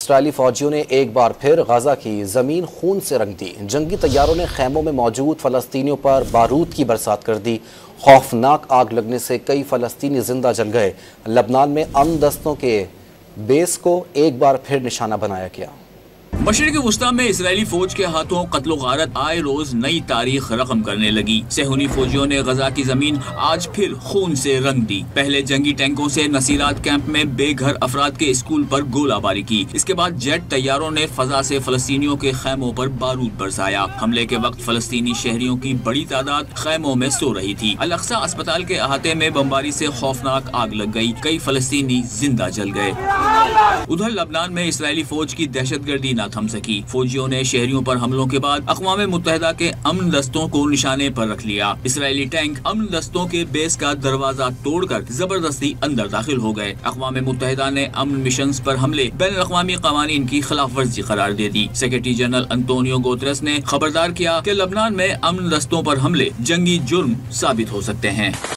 اسرائیلی فوجیوں نے ایک بار پھر غزہ کی زمین خون سے رنگ دی۔ جنگی طیاروں نے خیموں میں موجود فلسطینیوں پر بارود کی برسات کر دی۔ خوفناک آگ لگنے سے کئی فلسطینی زندہ جل گئے۔ لبنان میں امن دستوں کے بیس کو ایک بار پھر نشانہ بنایا گیا۔ مشرق وسطی میں اسرائیلی فوج کے ہاتھوں قتل و غارت آئے روز نئی تاریخ رقم کرنے لگی۔ صہیونی فوجیوں نے غزہ کی زمین آج پھر خون سے رنگ دی۔ پہلے جنگی ٹینکوں سے نصیرات کیمپ میں بے گھر افراد کے اسکول پر گولہ باری کی۔ اس کے بعد جیٹ طیاروں نے فضا سے فلسطینیوں کے خیموں پر بارود برسایا۔ حملے کے وقت فلسطینی شہریوں کی بڑی تعداد خیموں میں سو رہی تھی۔ الاقصی اسپتال کے احاطے میں بمباری سے خوفناک آگ لگ گئی۔ کئی فلسطینی زندہ جل گئے۔ ادھر لبنان میں اسرائیلی فوج کی دہشت گردی نہ تھم سکی۔ فوجیوں نے شہریوں پر حملوں کے بعد اقوام متحدہ کے امن دستوں کو نشانے پر رکھ لیا۔ اسرائیلی ٹینک امن دستوں کے بیس کا دروازہ توڑ کر زبردستی اندر داخل ہو گئے۔ اقوام متحدہ نے امن مشنز پر حملے بین الاقوامی قوانین کی خلاف ورزی قرار دے دی۔ سیکرٹری جنرل انطونیو گوتریس نے خبردار کیا کہ لبنان میں امن دستوں پر حملے جنگی جرم ثابت ہو سکتے ہیں۔